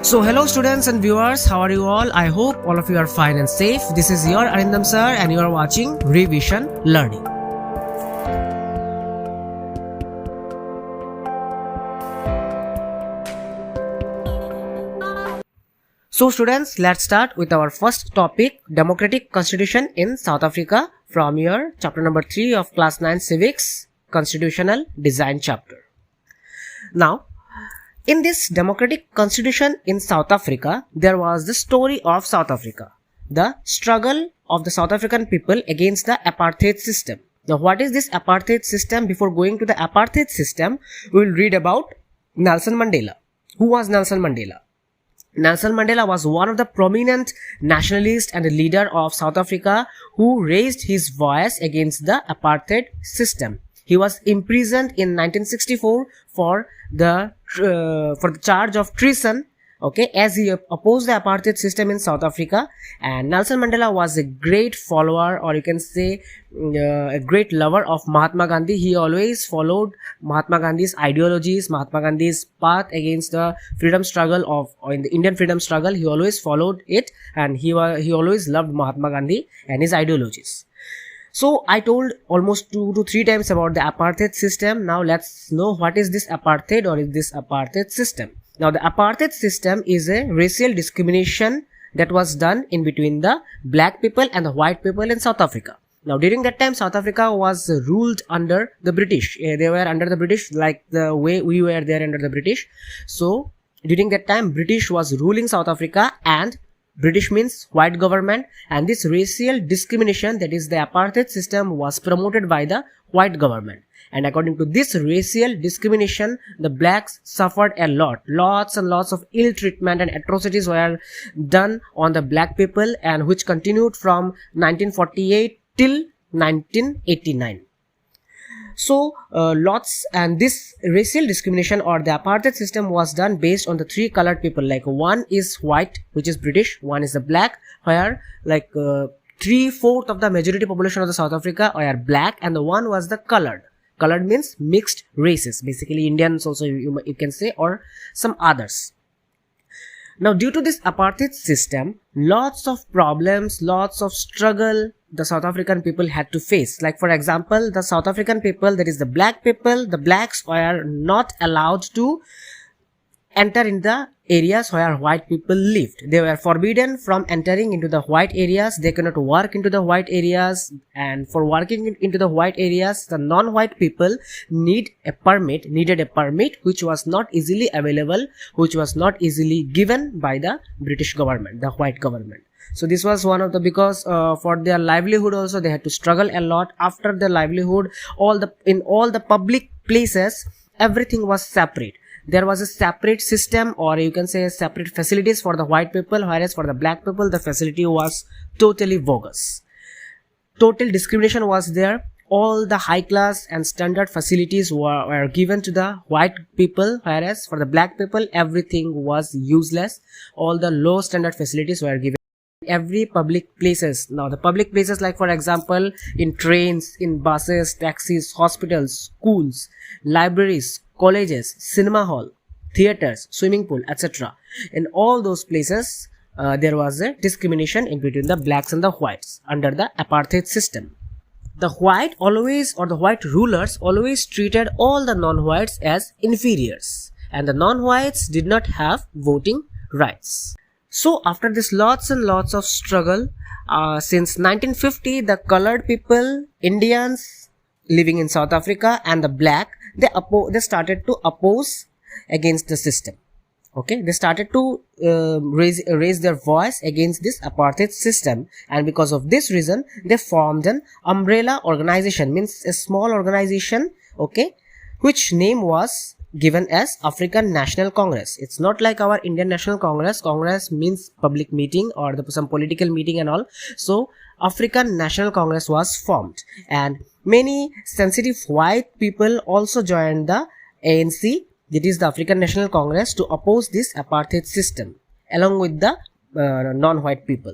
So hello students and viewers, how are you all? I hope all of you are fine and safe. This is your Arindam sir and you are watching Revision Learning. So students, let's start with our first topic, Democratic Constitution in South Africa, from your chapter number 3 of class 9 Civics, Constitutional Design chapter. Now, in this democratic constitution in South Africa, there was the story of South Africa, the struggle of the South African people against the apartheid system. Now, what is this apartheid system? Before going to the apartheid system, we will read about Nelson Mandela. Who was Nelson Mandela? Nelson Mandela was one of the prominent nationalists and a leader of South Africa who raised his voice against the apartheid system. He was imprisoned in 1964 for the charge of treason, okay, as he opposed the apartheid system in South Africa. And Nelson Mandela was a great follower, or you can say a great lover of Mahatma Gandhi. He always followed Mahatma Gandhi's ideologies, Mahatma Gandhi's path against the freedom struggle in the Indian freedom struggle. He always followed it, and he always loved Mahatma Gandhi and his ideologies. So I told almost 2 to 3 times about the apartheid system. Now let's know what is this apartheid, or is this apartheid system. Now the apartheid system is a racial discrimination that was done in between the black people and the white people in South Africa. Now during that time, South Africa was ruled under the British. They were under the British like the way we were there under the British. So during that time, British was ruling South Africa, and British means white government, and this racial discrimination, that is the apartheid system, was promoted by the white government. And according to this racial discrimination, the blacks suffered a lot. Lots and lots of ill treatment and atrocities were done on the black people, and which continued from 1948 till 1989. So and this racial discrimination or the apartheid system was done based on the 3 colored people. Like one is white, which is British, one is the black, where like 3/4 of the majority population of the South Africa are black, and the one was the colored. Colored means mixed races, basically Indians also you can say, or some others. Now due to this apartheid system, lots of problems, lots of struggle the South African people had to face. Like for example, the South African people, that is the black people, the blacks were not allowed to enter in the areas where white people lived. They were forbidden from entering into the white areas. They cannot work into the white areas, and for working into the white areas, the non-white people needed a permit which was not easily available, which was not easily given by the British government, the white government. So this was one of the, because for their livelihood also they had to struggle a lot. After their livelihood, in all the public places, everything was separate. There was a separate system, or you can say separate facilities for the white people, whereas for the black people the facility was totally bogus. Total discrimination was there. All the high class and standard facilities were given to the white people, whereas for the black people everything was useless. All the low standard facilities were given. Every public places. Now the public places, like for example in trains, in buses, taxis, hospitals, schools, libraries, colleges, cinema hall, theaters, swimming pool, etc. In all those places there was a discrimination in between the blacks and the whites under the apartheid system. The white rulers always treated all the non-whites as inferiors, and the non-whites did not have voting rights. So after this lots and lots of struggle, since 1950, the colored people, Indians living in South Africa, and the black, they started to oppose against the system. Okay, they started to raise their voice against this apartheid system, and because of this reason, they formed an umbrella organization, means a small organization, okay, which name was given as African National Congress. It's not like our Indian National Congress. Congress means public meeting or some political meeting and all. So African National Congress was formed, and many sensitive white people also joined the ANC, that is the African National Congress, to oppose this apartheid system along with the non-white people.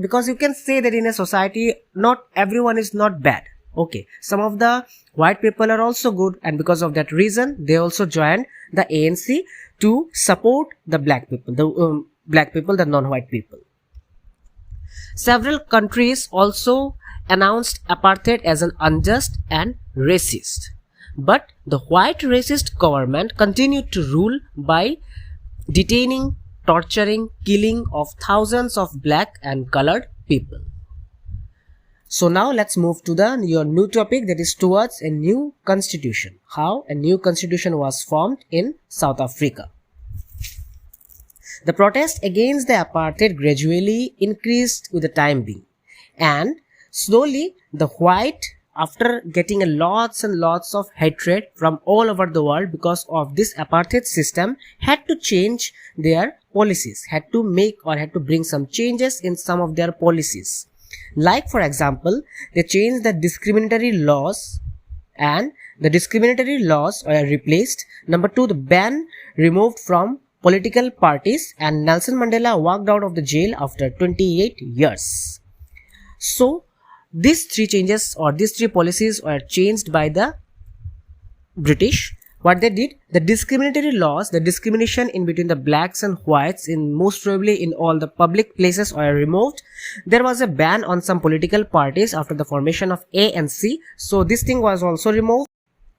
Because you can say that in a society, not everyone is not bad. Okay, some of the white people are also good, and because of that reason they also joined the ANC to support the black people, the non-white people. Several countries also announced apartheid as an unjust and racist, but the white racist government continued to rule by detaining, torturing, killing of thousands of black and colored people. So now let's move to your new topic, that is towards a new constitution. How a new constitution was formed in South Africa. The protest against the apartheid gradually increased with the time being, and slowly the white, after getting lots and lots of hatred from all over the world because of this apartheid system, had to change their policies, had to bring some changes in some of their policies. Like, for example, they changed the discriminatory laws, and the discriminatory laws were replaced. Number 2, the ban removed from political parties, and Nelson Mandela walked out of the jail after 28 years. So these three changes, or these three policies, were changed by the British. What they did, the discriminatory laws, the discrimination in between the blacks and whites, in most probably in all the public places, were removed. There was a ban on some political parties after the formation of ANC, so this thing was also removed.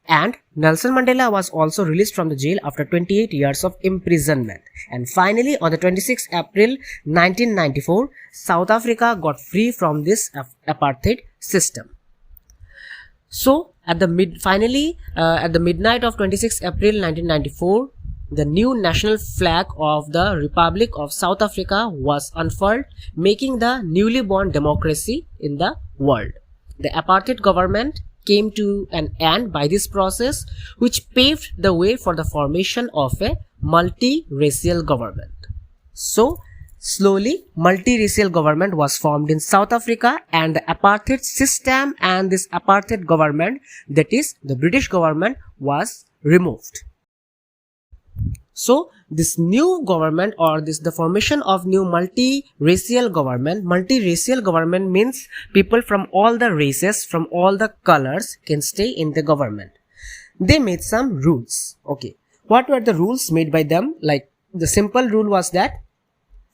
And Nelson Mandela was also released from the jail after 28 years of imprisonment. And finally, on the 26th April 1994, South Africa got free from this apartheid system. So at the midnight of 26th April 1994, the new national flag of the Republic of South Africa was unfurled, making the newly born democracy in the world. The apartheid government came to an end by this process, which paved the way for the formation of a multi-racial government. So slowly, multi-racial government was formed in South Africa, and the apartheid system and this apartheid government, that is the British government, was removed. So this new government, or the formation of new multi-racial government means people from all the races, from all the colors can stay in the government. They made some rules. Okay, what were the rules made by them? Like, the simple rule was that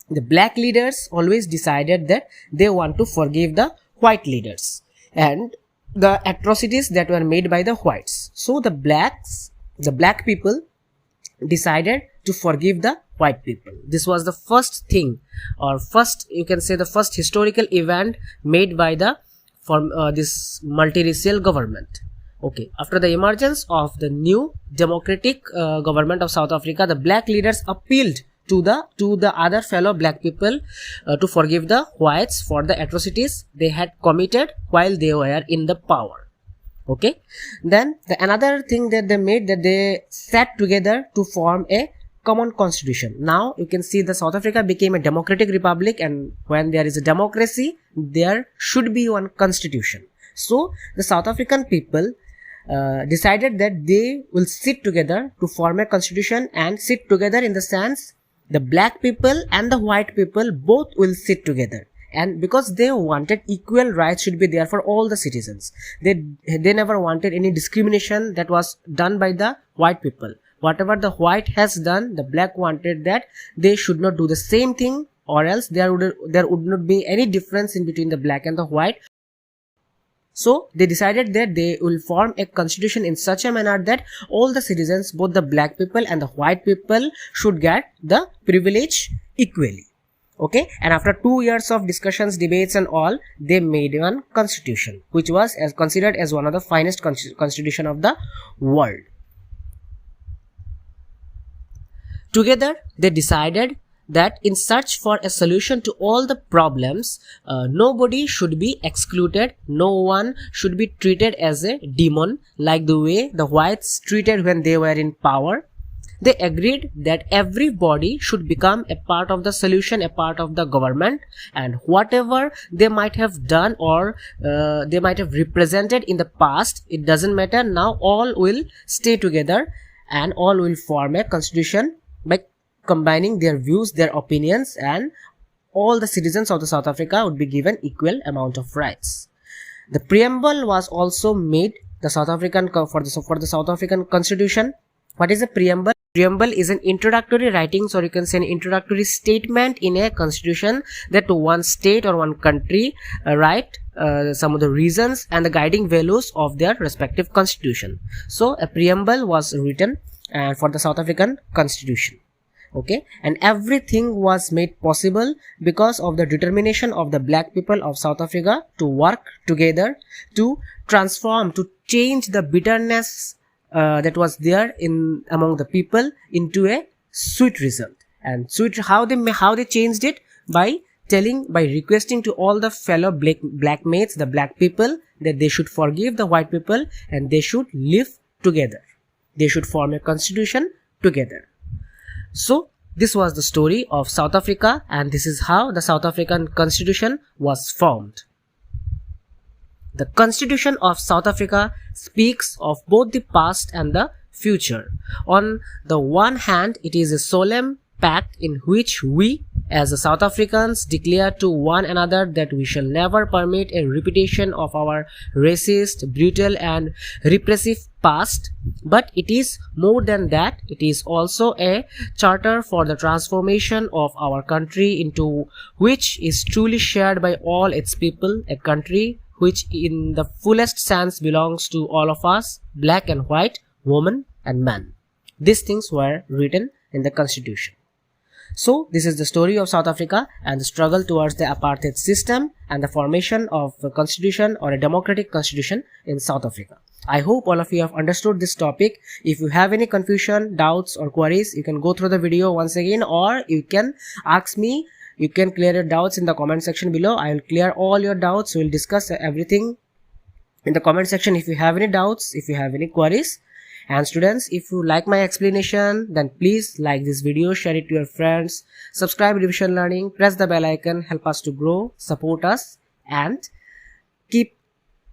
the black leaders always decided that they want to forgive the white leaders and the atrocities that were made by the whites. So the black people decided to forgive the white people. This was the first thing, or first, you can say, the first historical event made by this multiracial government. Okay, after the emergence of the new democratic government of South Africa, the black leaders appealed to the other fellow black people to forgive the whites for the atrocities they had committed while they were in the power. Okay, then another thing that they made, that they sat together to form a common constitution. Now you can see the South Africa became a democratic republic, and when there is a democracy, there should be one constitution. So the South African people decided that they will sit together to form a constitution, and sit together in the sense the black people and the white people both will sit together. And because they wanted equal rights should be there for all the citizens, they never wanted any discrimination that was done by the white people. Whatever the white has done, the black wanted that they should not do the same thing, or else there would not be any difference in between the black and the white. So they decided that they will form a constitution in such a manner that all the citizens, both the black people and the white people, should get the privilege equally. Okay, and after 2 years of discussions, debates and all, they made one constitution, which was considered as one of the finest constitution of the world. Together, they decided that in search for a solution to all the problems, nobody should be excluded, no one should be treated as a demon like the way the whites treated when they were in power. They agreed that everybody should become a part of the solution, a part of the government, and whatever they might have done or they might have represented in the past, it doesn't matter. Now all will stay together and all will form a constitution by combining their views, their opinions, and all the citizens of the South Africa would be given equal amount of rights. The preamble was also made for the South African Constitution. What is a preamble? Preamble is an introductory writings, or you can say an introductory statement in a constitution that one state or one country write some of the reasons and the guiding values of their respective constitution. So a preamble was written for the South African Constitution. Okay, and everything was made possible because of the determination of the black people of South Africa to work together to transform, to change the bitterness that was there in among the people into a sweet result. And sweet, how they changed it? By requesting to all the fellow black mates, the black people, that they should forgive the white people and they should live together. They should form a constitution together. So this was the story of South Africa, and this is how the South African Constitution was formed. The Constitution of South Africa speaks of both the past and the future. On the one hand, it is a solemn pact in which we, as the South Africans, declare to one another that we shall never permit a repetition of our racist, brutal and repressive past. But it is more than that. It is also a charter for the transformation of our country into which is truly shared by all its people, a country which in the fullest sense belongs to all of us, black and white, woman and man. These things were written in the Constitution. So this is the story of South Africa and the struggle towards the apartheid system and the formation of a constitution or a democratic constitution in South Africa. I hope all of you have understood this topic. If you have any confusion, doubts or queries, you can go through the video once again, or you can ask me. You can clear your doubts in the comment section below. I will clear all your doubts. We will discuss everything in the comment section if you have any doubts, if you have any queries. And students, if you like my explanation, then please like this video, share it to your friends, subscribe to Revision Learning, press the bell icon, help us to grow, support us and keep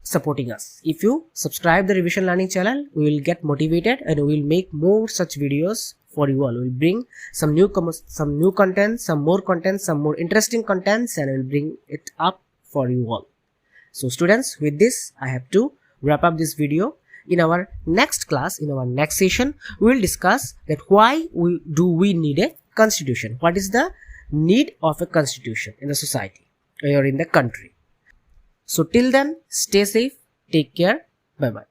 supporting us. If you subscribe the Revision Learning channel, we will get motivated and we will make more such videos for you all. We will bring some new content, some more interesting contents, and we will bring it up for you all. So students, with this, I have to wrap up this video. In our next class, in our next session, we will discuss that why do we need a constitution? What is the need of a constitution in the society or in the country? So till then, stay safe, take care, bye bye.